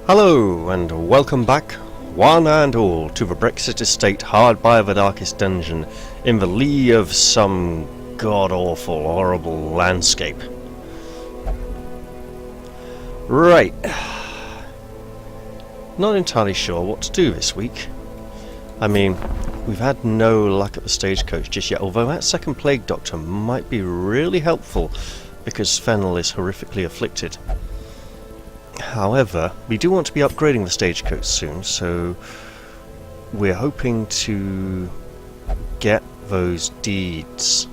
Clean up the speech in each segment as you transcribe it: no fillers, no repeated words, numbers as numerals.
Hello and welcome back, one and all, to the Brexit Estate hard by the darkest dungeon in the lee of some god-awful, horrible landscape. Right. Not entirely sure what to do this week. I mean, we've had no luck at the stagecoach just yet, although that second plague doctor might be really helpful because Fennel is horrifically afflicted. However, we do want to be upgrading the stagecoach soon, so we're hoping to get those deeds.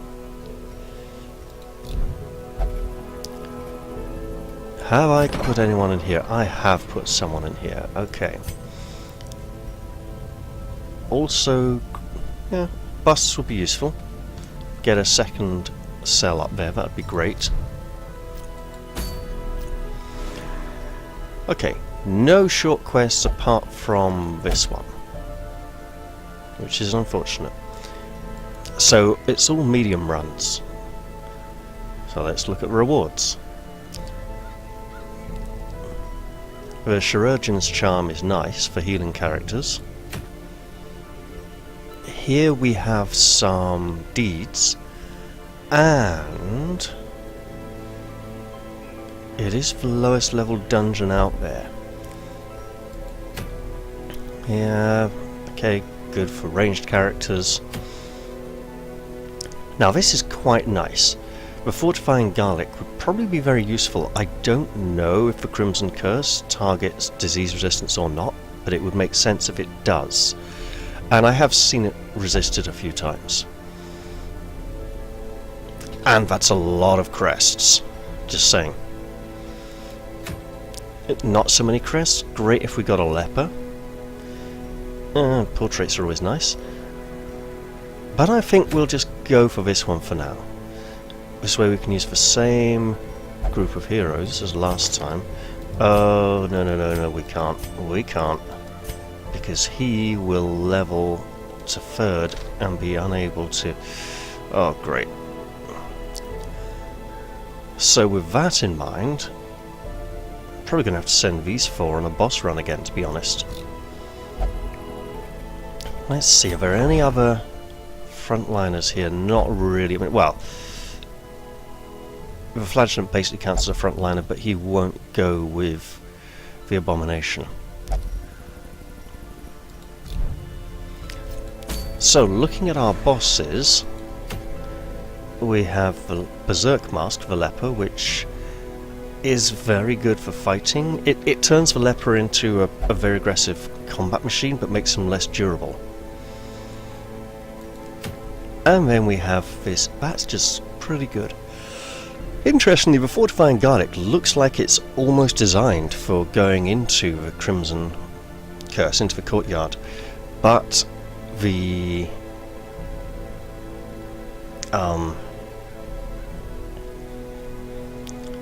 Have I put anyone in here? I have put someone in here. Okay. Also, yeah, busts would be useful. Get a second cell up there, that'd be great. Okay, no short quests apart from this one, which is unfortunate. So it's all medium runs. So let's look at rewards. The Chirurgeon's Charm is nice for healing characters. Here we have some deeds, and it is the lowest level dungeon out there. Yeah, okay, good for ranged characters. Now this is quite nice. The Fortifying Garlic would probably be very useful. I don't know if the Crimson Curse targets disease resistance or not, but it would make sense if it does. And I have seen it resisted a few times. And that's a lot of crests, just saying. Not so many crests, great if we got a leper. Portraits are always nice. But I think we'll just go for this one for now. This way we can use the same group of heroes as last time. Oh, no, we can't. We can't. Because he will level to third and be unable to... Oh, great. So with that in mind, probably going to have to send these four on a boss run again, to be honest. Let's see, are there any other frontliners here? Not really. I mean, well, the Flagellant basically counts as a frontliner, but he won't go with the Abomination. So, looking at our bosses, we have the Berserk Mask, the Leper, which is very good for fighting. It turns the Leper into a very aggressive combat machine, but makes him less durable. And then we have this, that's just pretty good. Interestingly, the Fortifying Garlic looks like it's almost designed for going into the Crimson Curse, into the courtyard, but the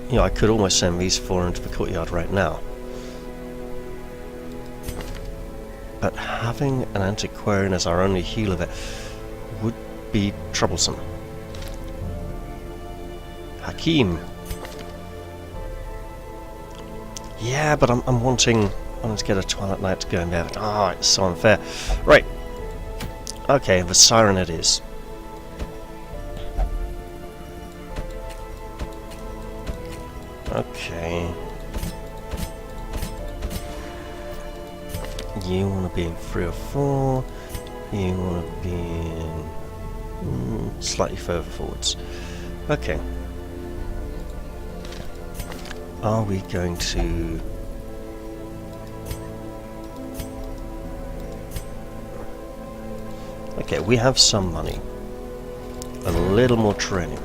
you know, I could almost send these four into the courtyard right now. But having an antiquarian as our only healer there would be troublesome. Hakim. Yeah, but I'm wanting to get a Twilight Knight to go in there. Ah, it's so unfair. Right. Okay, the Siren it is. Okay. You want to be in 3 or 4. You want to be in slightly further forwards. Okay. Are we going to... Okay, we have some money. A little more training.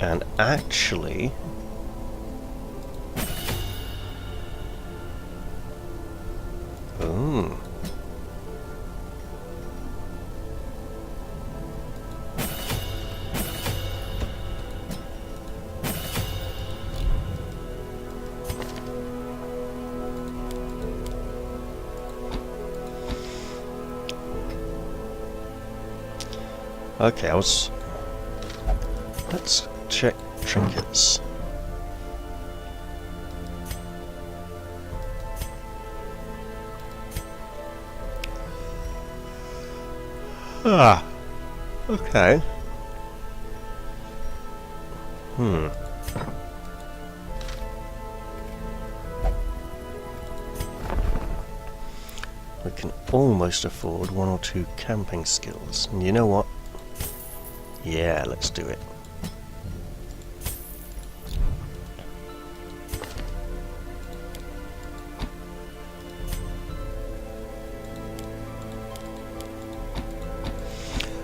And actually... Ooh. Okay, I was Let's check trinkets. Ah, okay. We can almost afford 1 or 2 camping skills. And you know what? Yeah, let's do it.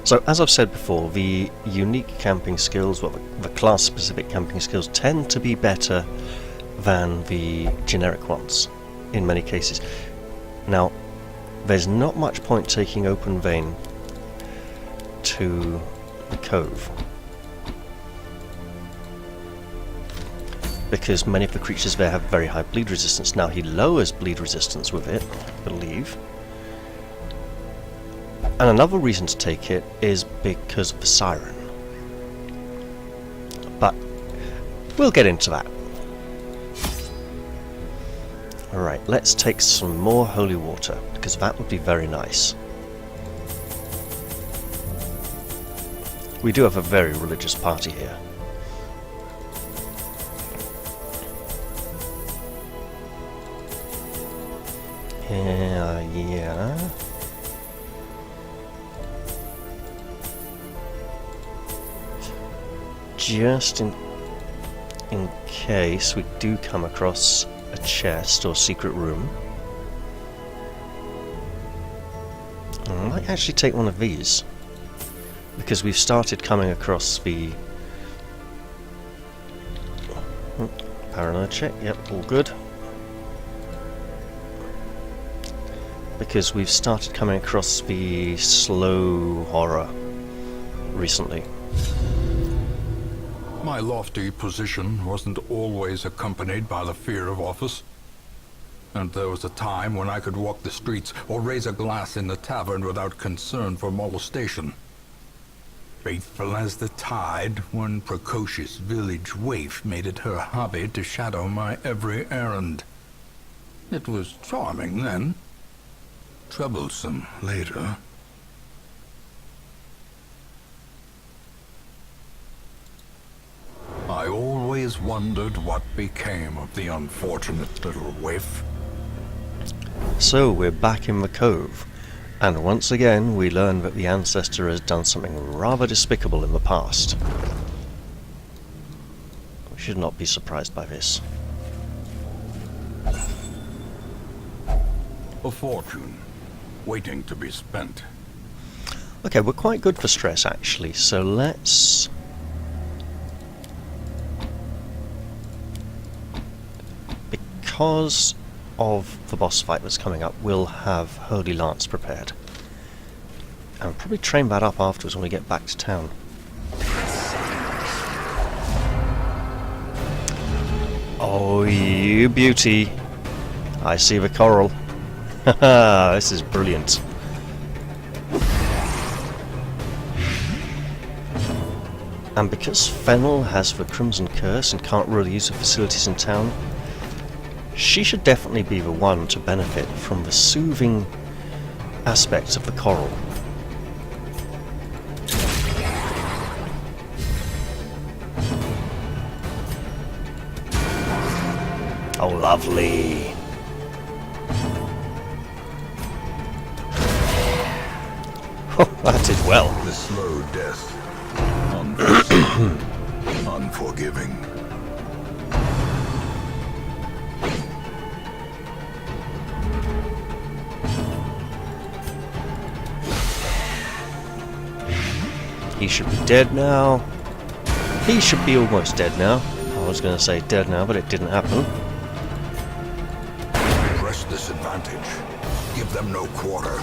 So, as I've said before, the unique camping skills, well, the class-specific camping skills, tend to be better than the generic ones, in many cases. Now, there's not much point taking open vein to the cove, because many of the creatures there have very high bleed resistance. Now, he lowers bleed resistance with it, I believe. And another reason to take it is because of the siren. But we'll get into that. Alright, let's take some more holy water, because that would be very nice. We do have a very religious party here. Yeah. Just in case we do come across a chest or secret room, I might actually take one of these, because we've started coming across the paranoia check. Yep, all good. Because we've started coming across the slow horror recently. My lofty position wasn't always accompanied by the fear of office. And there was a time when I could walk the streets or raise a glass in the tavern without concern for molestation. Faithful as the tide, one precocious village waif made it her hobby to shadow my every errand. It was charming then, troublesome later. I always wondered what became of the unfortunate little waif. So we're back in the cove, and once again we learn that the ancestor has done something rather despicable in the past. We should not be surprised by this. A fortune, waiting to be spent. Okay, we're quite good for stress actually, so let's... Because of the boss fight that's coming up, we'll have Holy Lance prepared. And probably train that up afterwards when we get back to town. Oh, you beauty! I see the coral. Haha, this is brilliant. And because Fennel has the Crimson Curse and can't really use the facilities in town, she should definitely be the one to benefit from the soothing aspects of the coral. Oh, lovely! Oh, that did well. The slow death, unforgiving, unforgiving. He should be dead now. He should be almost dead now. I was going to say dead now, but it didn't happen. Press this advantage. Give them no quarter.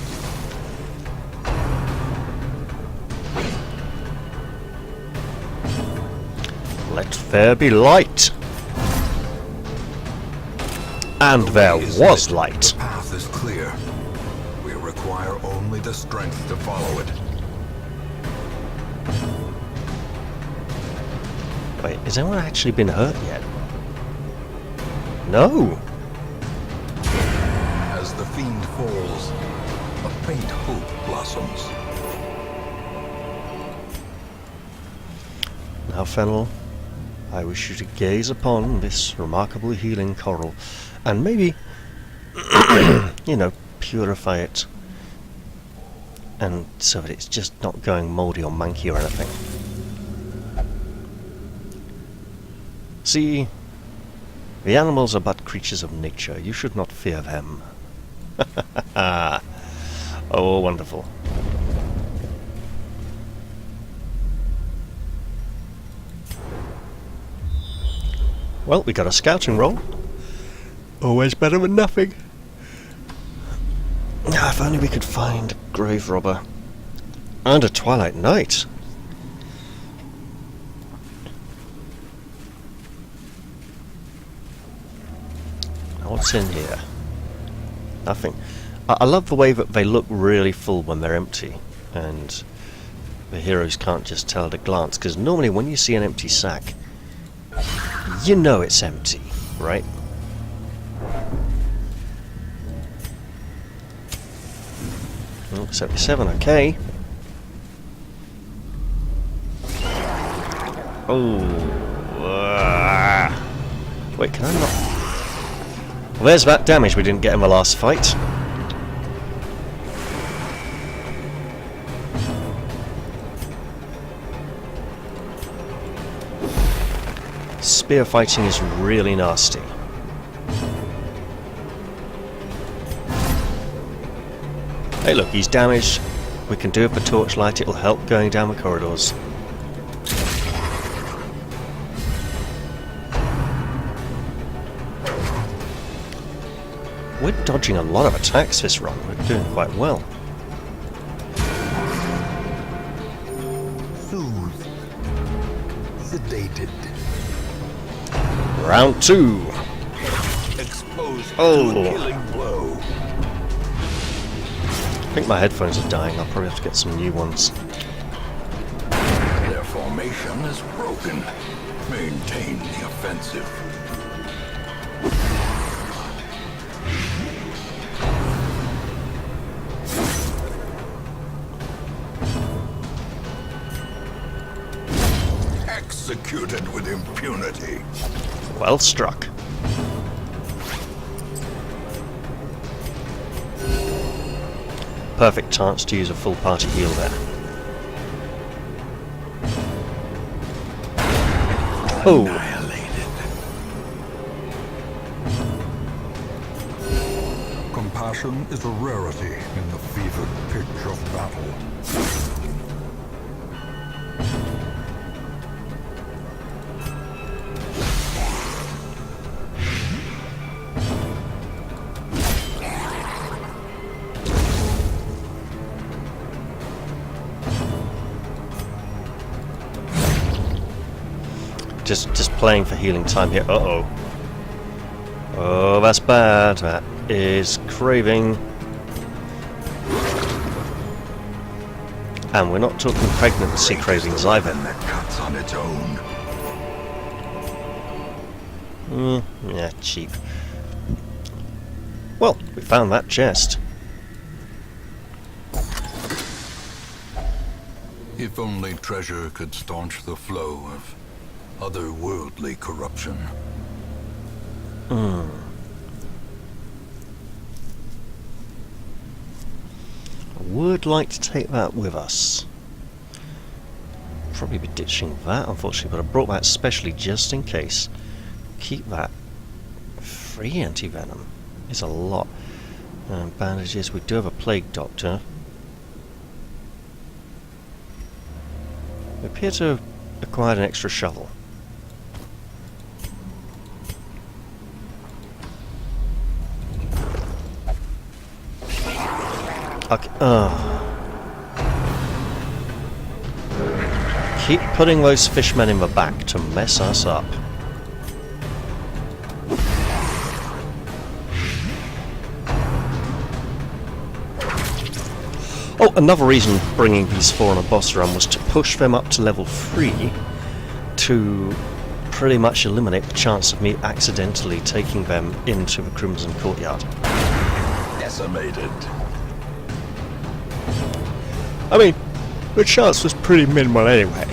Let there be light. And there was light. The path is clear. We require only the strength to follow it. Wait, has anyone actually been hurt yet? No! As the fiend falls, a faint hope blossoms. Now, Fennel, I wish you to gaze upon this remarkable healing coral, and maybe, you know, purify it, and so that it's just not going mouldy or manky or anything. See, the animals are but creatures of nature. You should not fear them. Oh, wonderful. Well, we got a scouting roll. Always better than nothing. If only we could find a grave robber. And a Twilight Knight. What's in here? Nothing. I love the way that they look really full when they're empty, and the heroes can't just tell at a glance, because normally when you see an empty sack, you know it's empty, right? Oh, 77, okay. Oh. Wait, can I not? Well, there's that damage we didn't get in the last fight. Spear fighting is really nasty. Hey look, he's damaged. We can do it for torchlight, it'll help going down the corridors. We're dodging a lot of attacks this run, we're doing quite well. Soothed. Sedated. Round 2. Exposed to Oh. a killing blow. I think my headphones are dying, I'll probably have to get some new ones. Their formation is broken. Maintain the offensive. Executed with impunity. Well struck. Perfect chance to use a full party heal there. Oh! Annihilated. Compassion is a rarity in the fevered pitch of battle. Just playing for healing time here. Uh-oh. Oh, that's bad. That is craving. And we're not talking pregnancy cravings either. That cuts on its own. Yeah, cheap. Well, we found that chest. If only treasure could staunch the flow of otherworldly corruption. Would like to take that with us. Probably be ditching that, unfortunately, but I brought that specially just in case. Keep that. 3 anti-venom is a lot. And bandages. We do have a plague doctor. We appear to have acquired an extra shovel. Okay. Keep putting those fishmen in the back to mess us up. Oh, another reason bringing these 4 on a boss run was to push them up to level 3 to pretty much eliminate the chance of me accidentally taking them into the Crimson Courtyard. Decimated. I mean, the chance was pretty minimal anyway.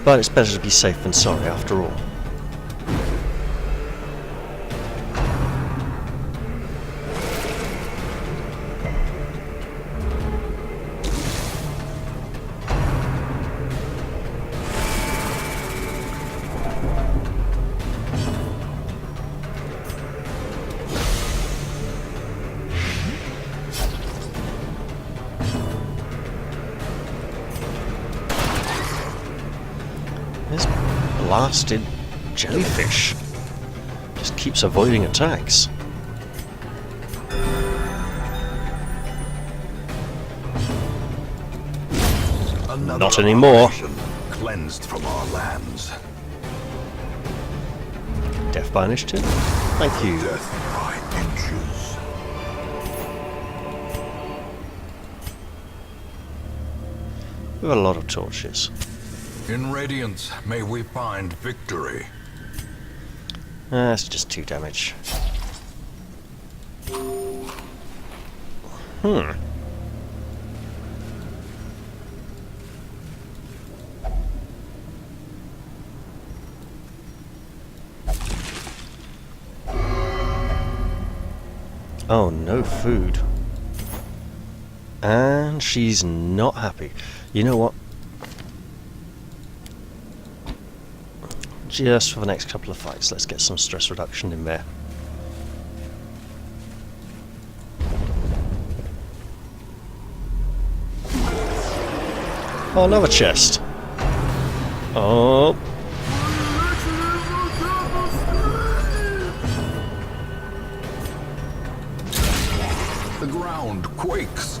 But it's better to be safe than sorry after all. This blasted jellyfish just keeps avoiding attacks. Another Not anymore. operation cleansed from our lands. Death by initiative. Thank you. Death by inches. We have a lot of torches. In Radiance, may we find victory. That's just 2 damage. Oh, no food. And she's not happy. You know what? Just for the next couple of fights, let's get some stress reduction in there. Oh, another chest. Oh. The ground quakes.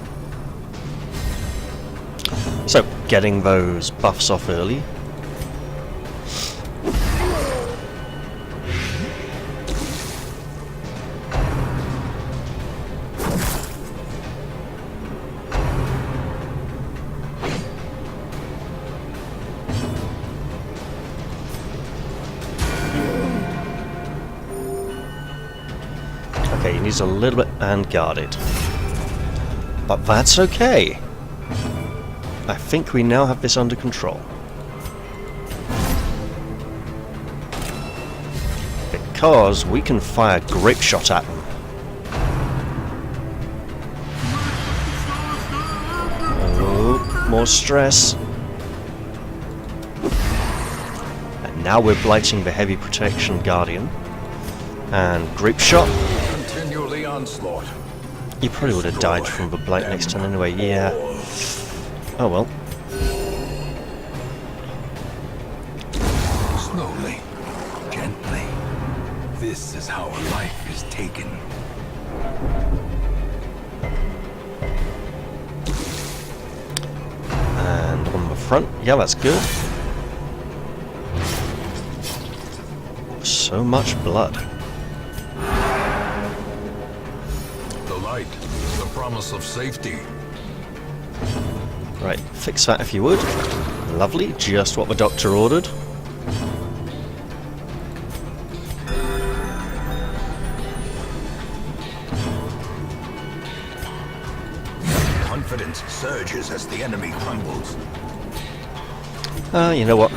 So, getting those buffs off early. Okay, he needs a little bit unguarded. But that's okay. I think we now have this under control. Because we can fire grape shot at them. Oh, more stress. And now we're blighting the heavy protection guardian. And grape shot. Continue the onslaught. You probably would have died from the blight next turn anyway, yeah. Oh well. Slowly, gently. This is how a life is taken. And on the front, yeah, that's good. So much blood. The light, the promise of safety. Right, fix that if you would. Lovely, just what the doctor ordered. Confidence surges as the enemy crumbles. You know what?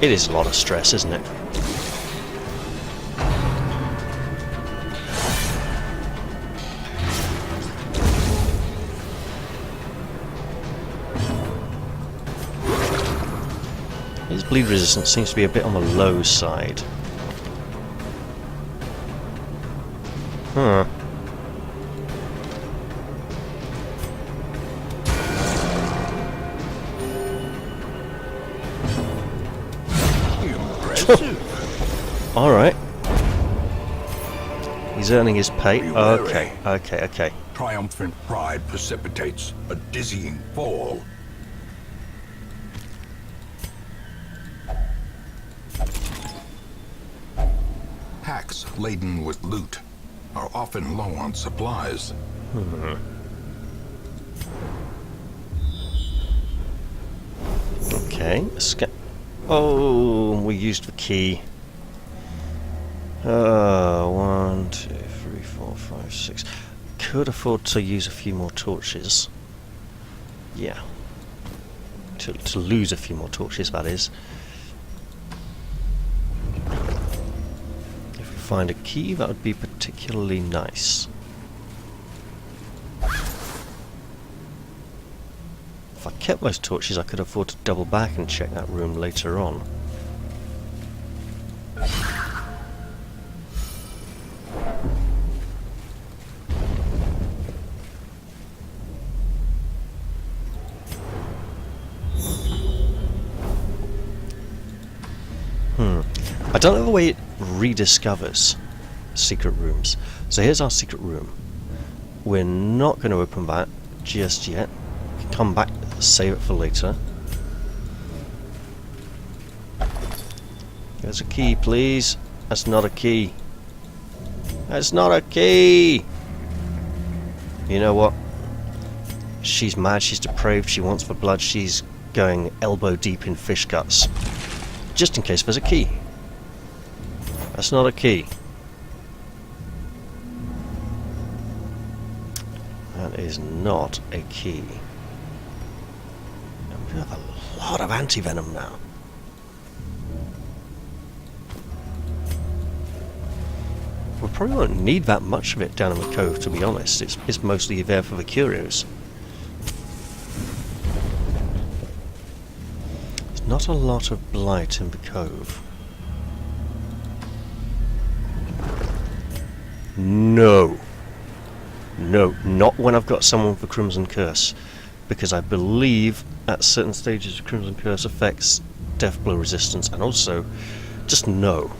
It is a lot of stress, isn't it? His bleed resistance seems to be a bit on the low side. Huh. Impressive. Alright. He's earning his pay. Okay, okay. Triumphant pride precipitates a dizzying fall. Hacks laden with loot are often low on supplies. Okay, oh, we used the key. 1, 2, 3, 4, 5, 6. Could afford to use a few more torches. Yeah. To lose a few more torches, that is. If we find a key, that would be particularly nice. If I kept those torches, I could afford to double back and check that room later on. I don't know the way it rediscovers secret rooms. So here's our secret room. We're not going to open that just yet. We can come back, save it for later. There's a key, please. That's not a key. That's not a key! You know what? She's mad, she's depraved, she wants the blood, she's going elbow deep in fish guts. Just in case there's a key. That's not a key. That is not a key. And we have a lot of anti-venom now. We probably won't need that much of it down in the cove, to be honest. It's mostly there for the curios. There's not a lot of blight in the cove. No. No, not when I've got someone with the Crimson Curse. Because I believe at certain stages of Crimson Curse affects death blow resistance, and also, just no.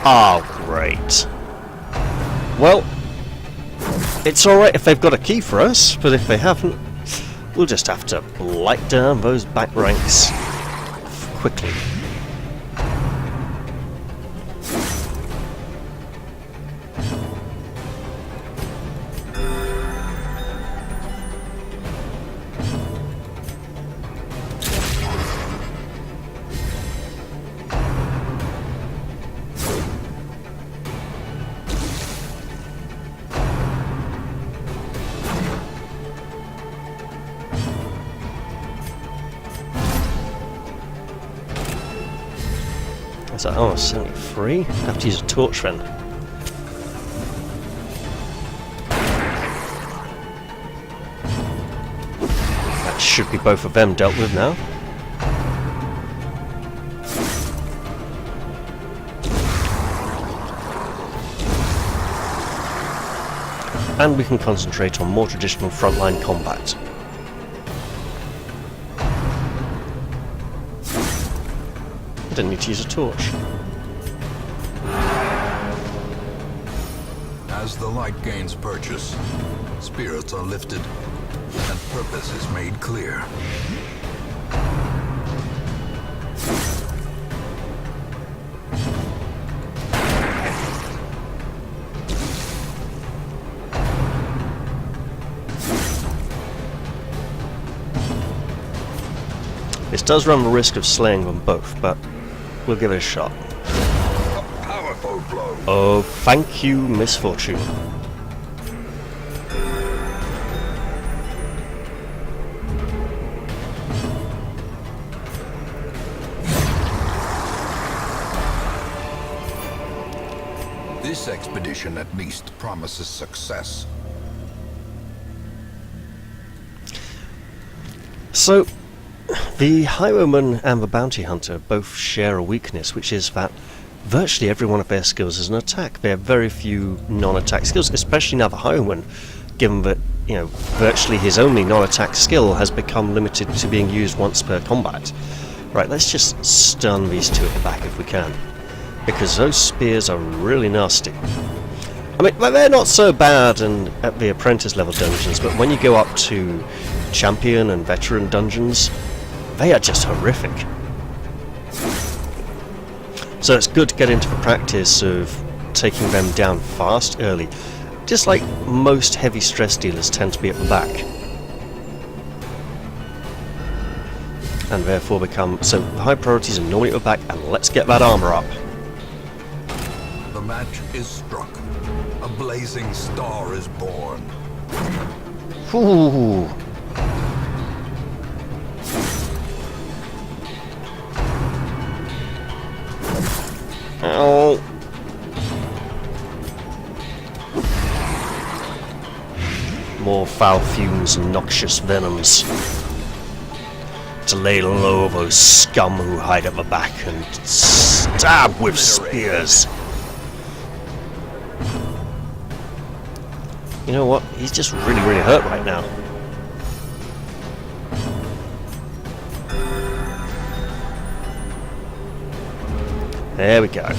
Oh, great. Well, it's alright if they've got a key for us, but if they haven't, we'll just have to blight down those back ranks quickly. Is that, oh, 73? I have to use a torch then. That should be both of them dealt with now. And we can concentrate on more traditional frontline combat. I didn't need to use a torch. As the light gains purchase, spirits are lifted, and purpose is made clear. This does run the risk of slaying them both, but we'll give it a shot. A powerful blow. Oh, thank you, misfortune. This expedition at least promises success. So, the Highwayman and the Bounty Hunter both share a weakness, which is that virtually every one of their skills is an attack. They have very few non-attack skills, especially now the Highwayman, given that, you know, virtually his only non-attack skill has become limited to being used once per combat. Right, let's just stun these two at the back if we can, because those spears are really nasty. I mean, they're not so bad at the apprentice level dungeons, but when you go up to champion and veteran dungeons, they are just horrific. So it's good to get into the practice of taking them down fast early, just like most heavy stress dealers tend to be at the back. and therefore become... So, high priorities are normally at the back, and let's get that armor up. The match is struck. A blazing star is born. Ooh. Ow. More foul fumes and noxious venoms to lay low those scum who hide at the back and stab with spears. You know what? He's just really, really hurt right now. There we go.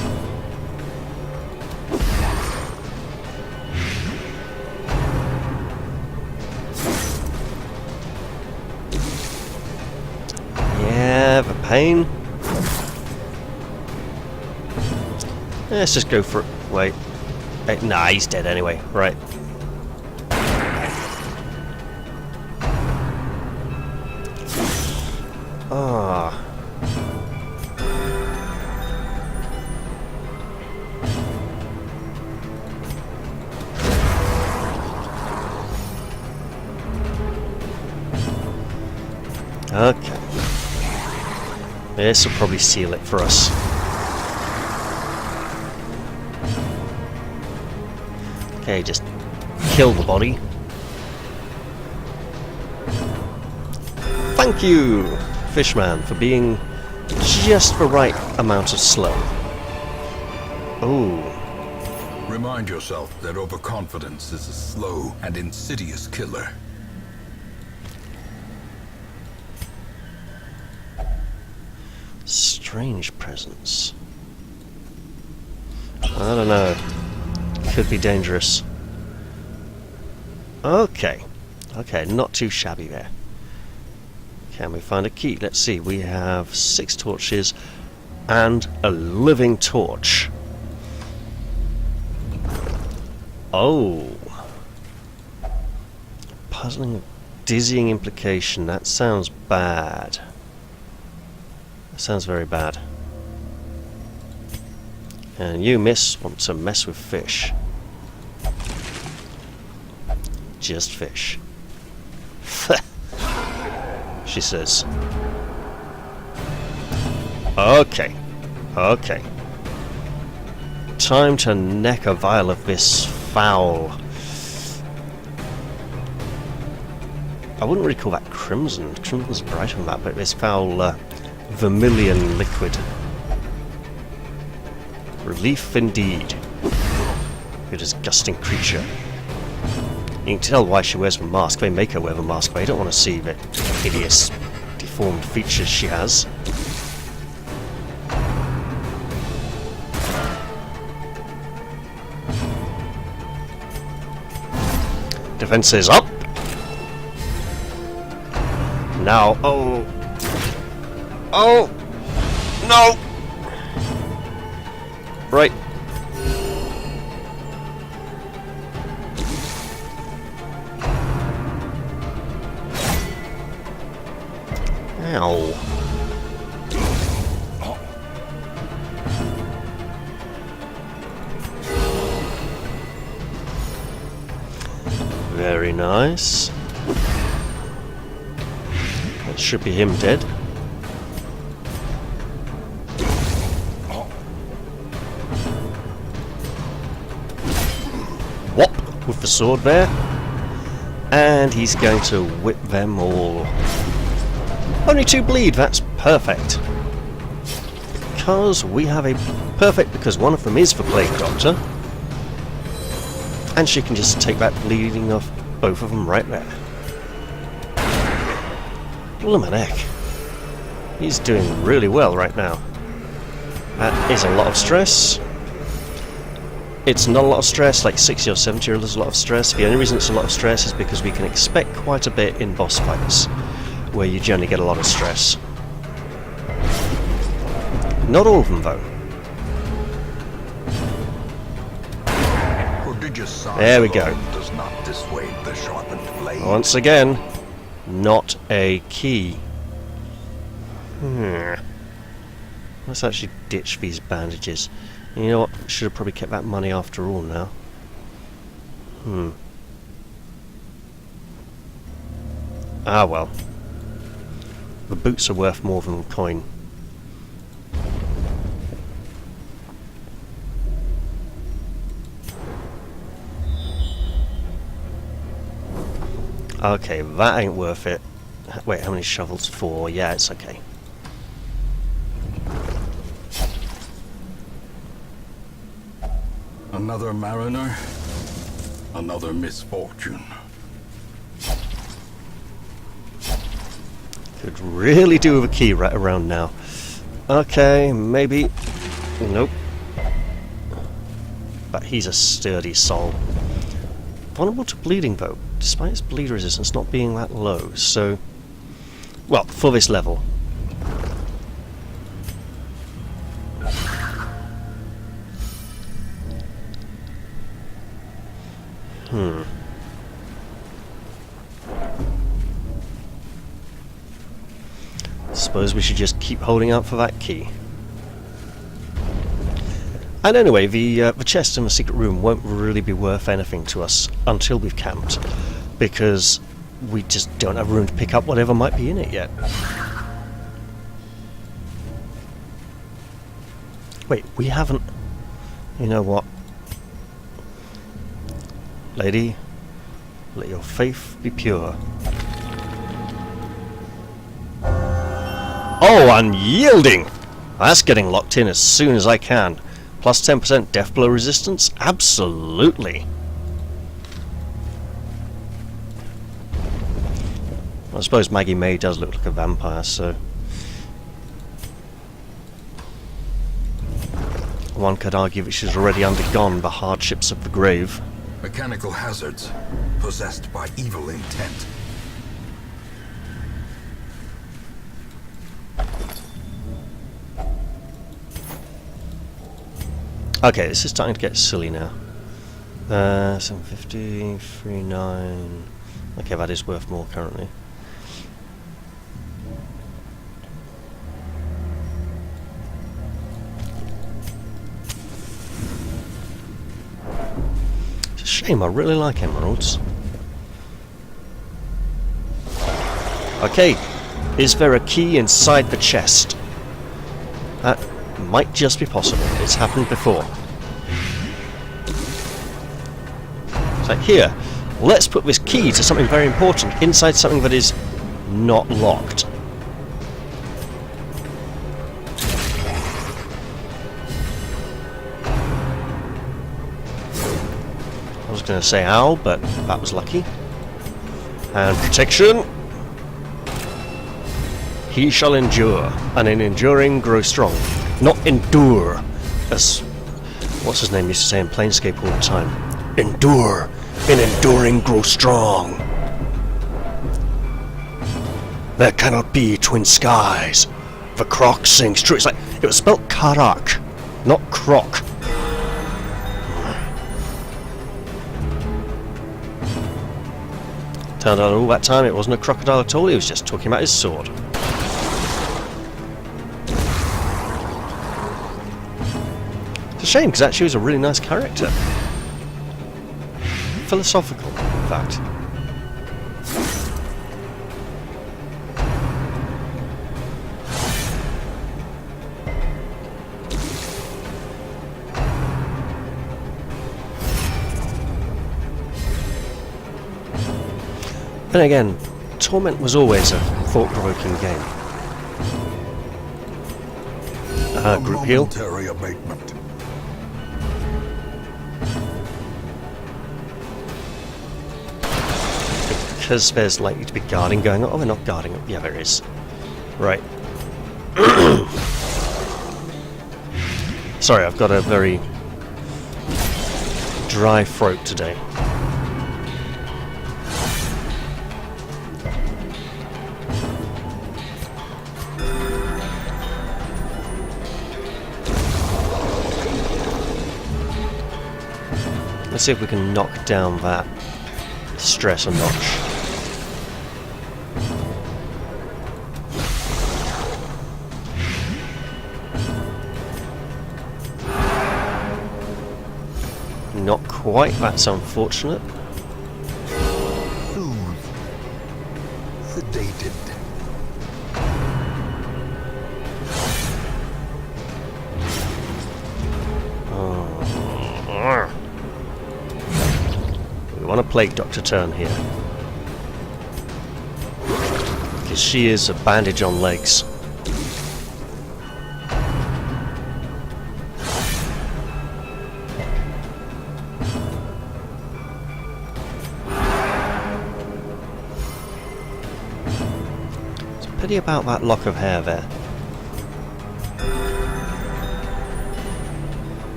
Yeah, the pain. Let's just go for it. Wait. Nah, he's dead anyway. Right. Ah. Okay. This will probably seal it for us. Okay, just kill the body. Thank you, Fishman, for being just the right amount of slow. Oh. Remind yourself that overconfidence is a slow and insidious killer. Strange presence. I don't know. Could be dangerous. Okay. Okay, not too shabby there. Can we find a key? Let's see. We have 6 torches and a living torch. Oh. Puzzling, dizzying implication. That sounds bad. That sounds very bad. And you, miss, want to mess with fish. Just fish. She says. Okay. Okay. Time to neck a vial of this foul. I wouldn't really call that crimson. Crimson's brighter than that, but this foul vermilion liquid. Relief indeed. You disgusting creature. You can tell why she wears the mask. They make her wear the mask, but I don't want to see the hideous, deformed features she has. Defenses up! Now, oh! Oh! No! Right. Ow. Very nice. That should be him dead. Whop with the sword there. And he's going to whip them all. Only 2 bleed, that's perfect. Because we have a perfect, because one of them is the Plague Doctor. And she can just take that bleeding off both of them right there. Blimey. He's doing really well right now. That is a lot of stress. It's not a lot of stress, like 60 or 70 is a lot of stress. The only reason it's a lot of stress is because we can expect quite a bit in boss fights, where you generally get a lot of stress. Not all of them, though. There we go. Does not dissuade the sharpened blade. Once again, not a key. Let's actually ditch these bandages. You know what? Should have probably kept that money after all now. Ah well. The boots are worth more than the coin. Okay, that ain't worth it. Wait, how many shovels? 4. Yeah, it's okay. Another mariner, another misfortune. Could really do with a key right around now. Okay, maybe. Nope. But he's a sturdy soul. Vulnerable to bleeding though, despite its bleed resistance not being that low, so... Well, for this level. Suppose we should just keep holding out for that key. And anyway, the chest in the secret room won't really be worth anything to us until we've camped, because we just don't have room to pick up whatever might be in it yet. Wait, we haven't... You know what? Lady, let your faith be pure. Oh, unyielding! That's getting locked in as soon as I can. Plus 10% death blow resistance? Absolutely! I suppose Maggie May does look like a vampire, so... One could argue that she's already undergone the hardships of the grave. Mechanical hazards, possessed by evil intent. Okay, this is starting to get silly now. 750, 39... Okay, that is worth more currently. It's a shame, I really like emeralds. Okay, is there a key inside the chest? That might just be possible. It's happened before. So here, let's put this key to something very important inside something that is not locked. I was going to say ow, but that was lucky. And protection. He shall endure, and in enduring grow strong. Not endure, as what's his name used to say in Planescape all the time. Endure, in enduring grow strong. There cannot be twin skies. The croc sings true. It's like it was spelt Karak, not croc. Turned out all that time it wasn't a crocodile at all. He was just talking about his sword. It's a shame, because actually he was a really nice character. Philosophical, in fact. Then again, Torment was always a thought-provoking game. Group heal. Momentary abatement. Because there's likely to be guarding going on. Oh, they're not guarding. Yeah, there is. Right. Sorry, I've got a very dry throat today. Let's see if we can knock down that stress a notch. quite. That's unfortunate. Soothed. Sedated. We want to plague Dr. Turn here. Because she is a bandage on legs. It's a pity about that lock of hair there.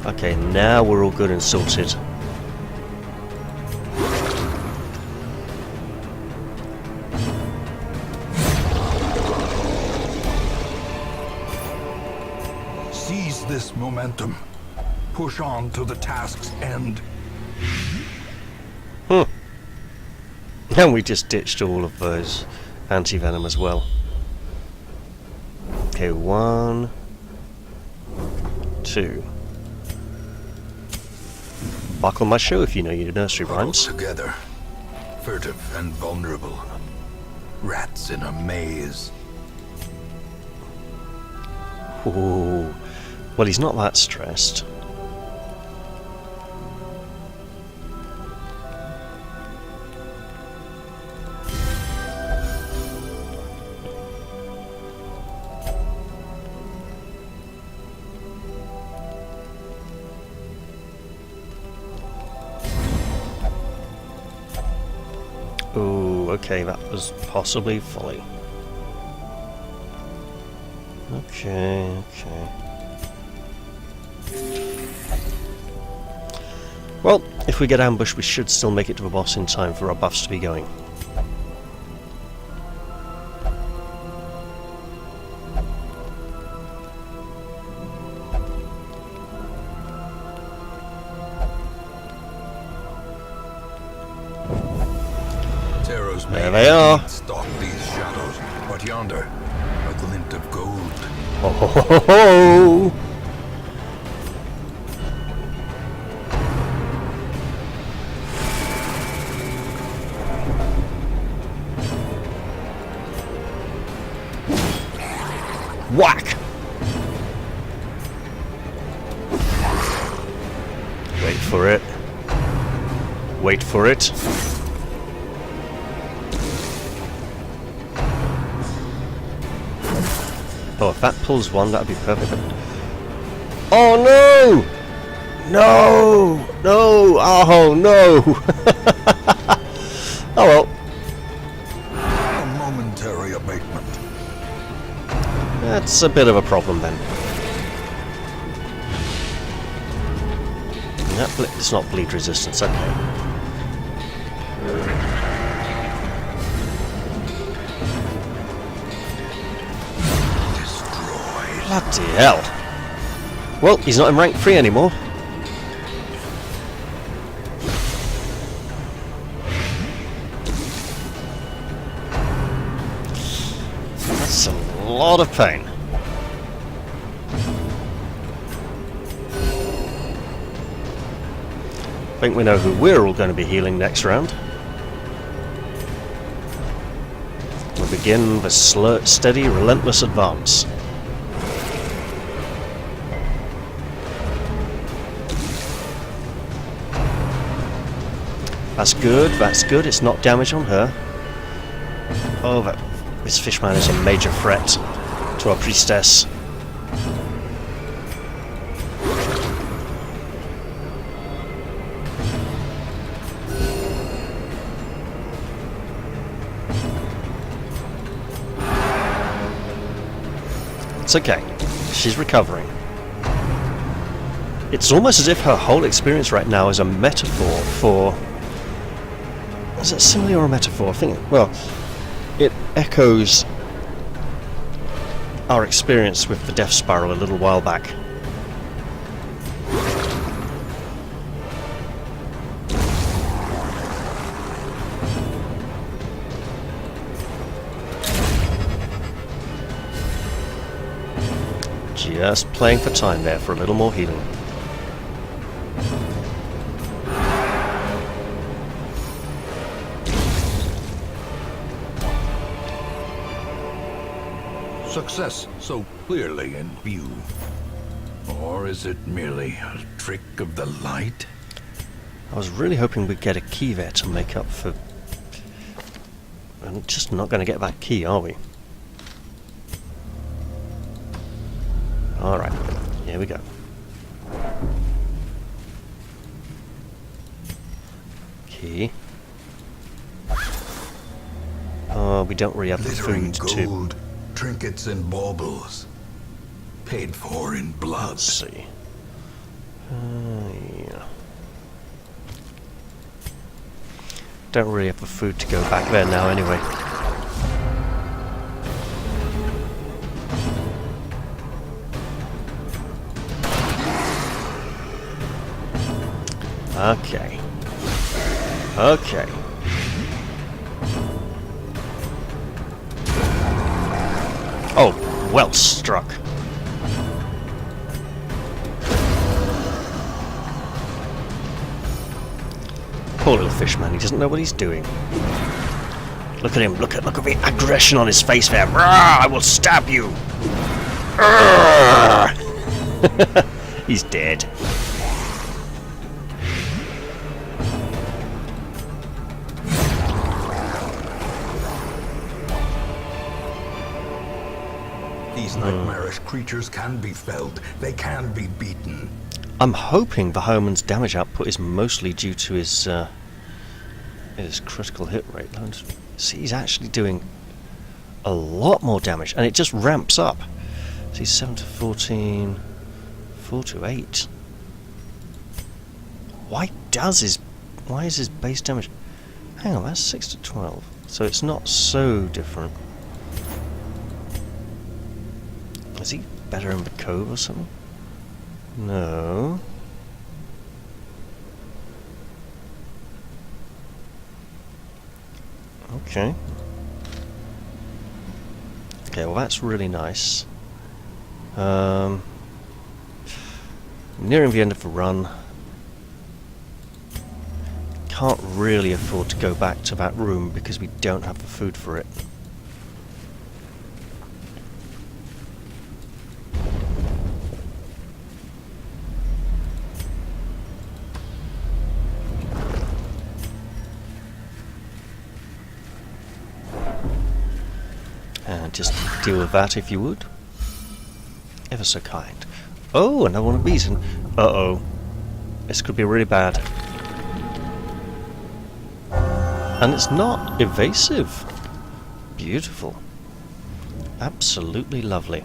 Okay, now we're all good and sorted. Seize this momentum. Push on to the task's end. And we just ditched all of those anti-venom as well. Okay, 1, 2. Buckle my shoe if you know your nursery rhymes. Together. Furtive and vulnerable. Rats in a maze. Ooh. Well, he's not that stressed. Ooh, okay, that was possibly folly. Okay. Well, if we get ambushed, we should still make it to the boss in time for our buffs to be going. There they are. Stalk these shadows, but yonder, a glint of gold. Oh ho ho ho ho! Whack! Wait for it. Wait for it. Oh, if that pulls one, that'd be perfect. Oh no! No! No! Oh no! Oh well. A momentary abatement. That's a bit of a problem then. It's not bleed resistance, okay. Bloody hell. Well, he's not in rank 3 anymore. That's a lot of pain. I think we know who we're all going to be healing next round. We'll begin the steady, relentless advance. That's good, it's not damage on her. Oh, this fishman is a major threat to our priestess. It's okay, she's recovering. It's almost as if her whole experience right now is a metaphor for... Is it simile or a metaphor? I think, well, it echoes our experience with the Death Spiral a little while back. Just playing for time there for a little more healing. Success so clearly in view. Or is it merely a trick of the light? I was really hoping we'd get a key there to make up for... We're just not going to get that key, are we? Alright, here we go. Key. Oh, we don't really have the Glittering food to... gold, trinkets and baubles. Paid for in blood. Let's see. Yeah. Don't really have the food to go back there now anyway. Okay. Okay. Oh, well struck. Poor little fish man, he doesn't know what he's doing. Look at him, look at the aggression on his face there. Rawr, I will stab you. He's dead. These nightmarish creatures can be felled. They can be beaten. I'm hoping the Homan's damage output is mostly due to his critical hit rate. See, he's actually doing a lot more damage, and it just ramps up. See, 7 to 14, 4 to 8. Why is his base damage... Hang on, that's 6 to 12. So it's not so different. Is he better in the cove or something? No. Okay. Okay, well that's really nice. Nearing the end of the run. Can't really afford to go back to that room because we don't have the food for it. Just deal with that if you would. Ever so kind. Oh, another one of these. Uh-oh. This could be really bad. And it's not evasive. Beautiful. Absolutely lovely.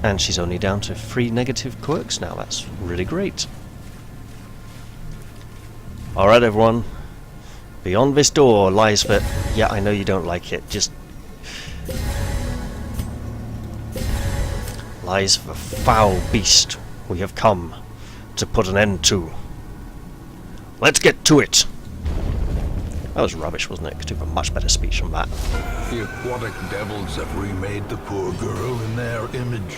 And she's only down to 3 negative quirks now. That's really great. Alright, everyone. Beyond this door lies the... Yeah, I know you don't like it. Just... lies the foul beast we have come to put an end to. Let's get to it! That was rubbish, wasn't it? Could do a much better speech from that. The aquatic devils have remade the poor girl in their image.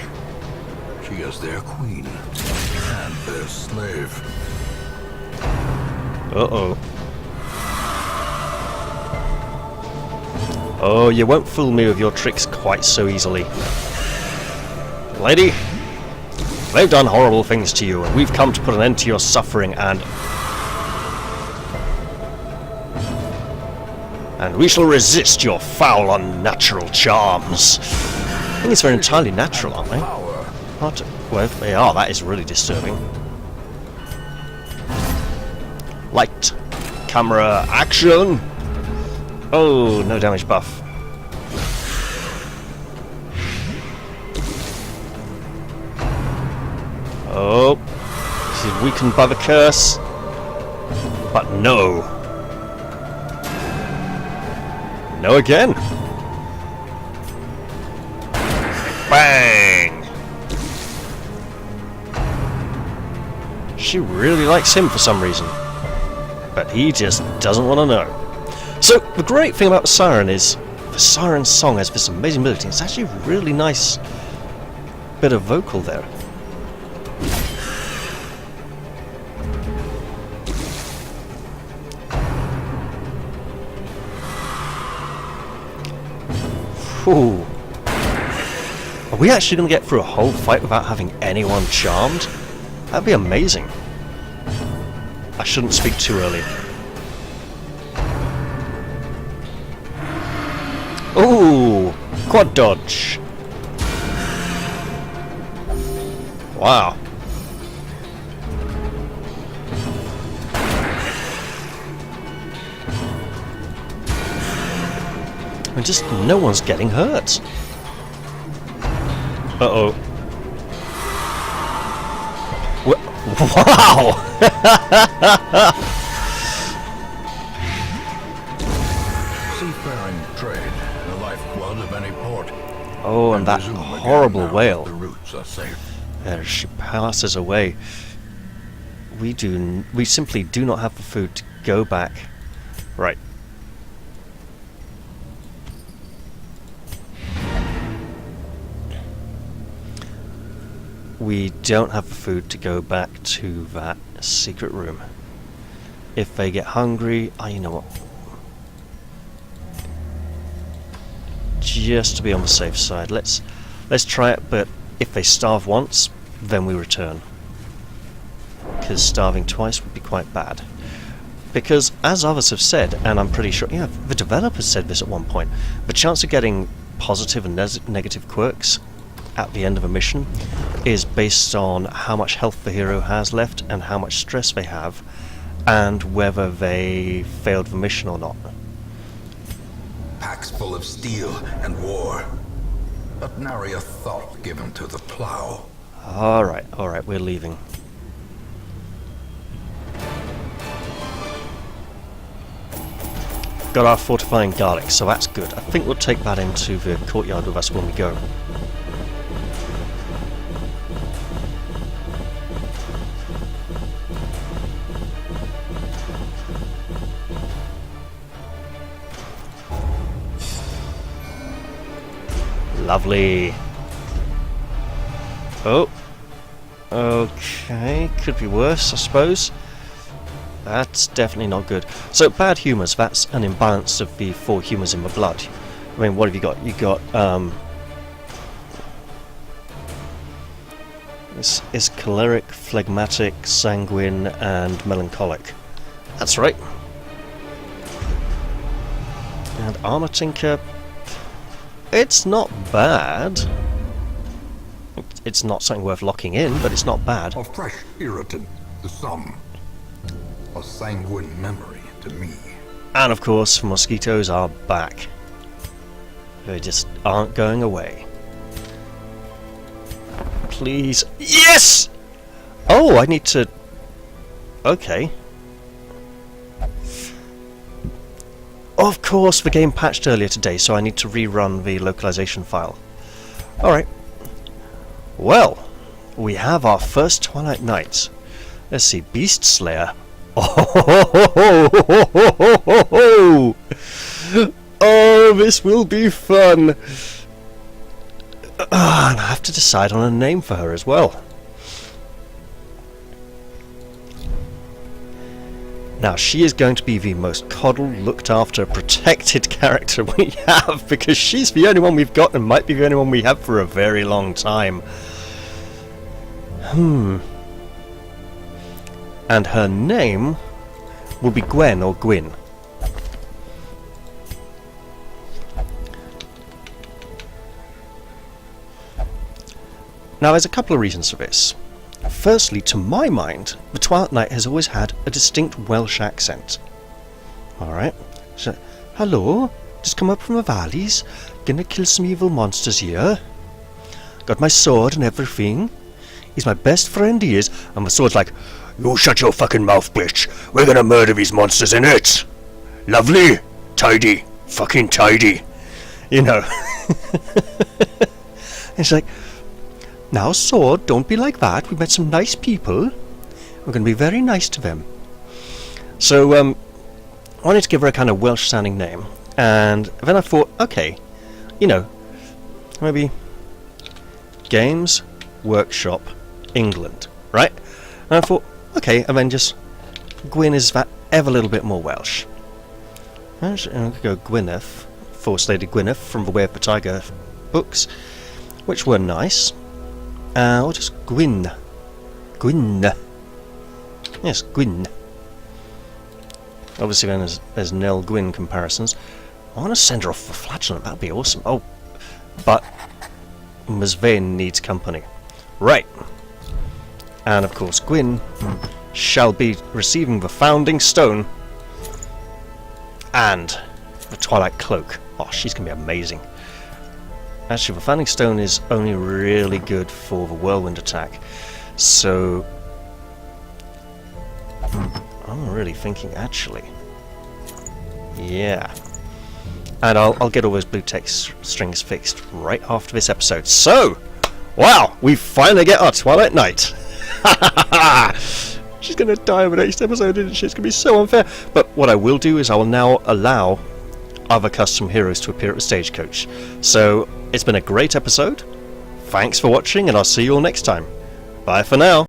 She is their queen and their slave. Uh-oh. Oh, you won't fool me with your tricks quite so easily. Lady, they've done horrible things to you, and we've come to put an end to your suffering, and we shall resist your foul, unnatural charms. I think they're entirely natural, aren't they? Hard to... Well, if they are, that is really disturbing. Light, camera, action! Oh, no damage buff. Oh, this is weakened by the curse. But no. No again. Bang! She really likes him for some reason. But he just doesn't want to know. So, the great thing about the Siren is, the Siren's song has this amazing melody. It's actually a really nice bit of vocal there. Ooh, Are we actually going to get through a whole fight without having anyone charmed? That'd be amazing. I shouldn't speak too early. Ooh! Quad dodge! Wow. And just no one's getting hurt. Uh-oh. Wow! Seafaring trade, the lifeblood of any port. Oh, and that resume again horrible now whale. The routes are safe. There she passes away. We simply do not have the food to go back. Right. We don't have the food to go back to that secret room. If they get hungry, you know what? Just to be on the safe side, let's try it. But if they starve once, then we return. Because starving twice would be quite bad. Because as others have said, and I'm pretty sure, yeah, the developers said this at one point, the chance of getting positive and negative quirks at the end of a mission is based on how much health the hero has left and how much stress they have, and whether they failed the mission or not. Packs full of steel and war, but nary a thought given to the plow. Alright, we're leaving. Got our fortifying garlic, so that's good. I think we'll take that into the courtyard with us when we go. Lovely. Oh. Okay, could be worse, I suppose. That's definitely not good. So, bad humours, that's an imbalance of the 4 humours in the blood. I mean, what have you got? You got, this is choleric, phlegmatic, sanguine, and melancholic. That's right. And Armour Tinker, it's not bad. It's not something worth locking in, but it's not bad. A fresh irritant to some. A sanguine memory to me. And of course, mosquitoes are back. They just aren't going away. Please. Yes! Oh, I need to... Okay. Of course, the game patched earlier today, so I need to rerun the localization file. Alright. Well, we have our first Twilight Knight. Let's see, Beast Slayer. Oh, this will be fun. And I have to decide on a name for her as well. Now, she is going to be the most coddled, looked after, protected character we have, because she's the only one we've got and might be the only one we have for a very long time. And her name will be Gwen or Gwyn. Now, there's a couple of reasons for this. Firstly, to my mind, the Twilight Knight has always had a distinct Welsh accent. Alright, so, hello, just come up from the valleys, gonna kill some evil monsters here. Got my sword and everything. He's my best friend, he is, and the sword's like, you shut your fucking mouth, bitch. We're gonna murder these monsters in it. Lovely. Tidy. Fucking tidy. You know. It's like, now, sword, don't be like that. We met some nice people. We're gonna be very nice to them. So, I wanted to give her a kind of Welsh-sounding name. And then I thought, okay, you know, maybe Games Workshop England, right? And I thought, okay, and then just Gwyn is that ever little bit more Welsh. And I could go Gwyneth, Force Lady Gwyneth from the Way of the Tiger books, which were nice. Or just Gwyn. Gwyn. Yes, Gwyn. Obviously then there's Nell Gwyn comparisons. I want to send her off for Flatulent, that'd be awesome. Oh, but Masvain needs company. Right. And of course Gwyn shall be receiving the Founding Stone and the Twilight Cloak. Oh, she's going to be amazing. Actually, the Founding Stone is only really good for the Whirlwind attack. So I'm really thinking, actually, yeah. And I'll get all those blue text strings fixed right after this episode. So, wow, we finally get our Twilight Knight. She's going to die in the next episode, isn't she? It's going to be so unfair. But what I will do is I will now allow other custom heroes to appear at the stagecoach. So, it's been a great episode. Thanks for watching, and I'll see you all next time. Bye for now.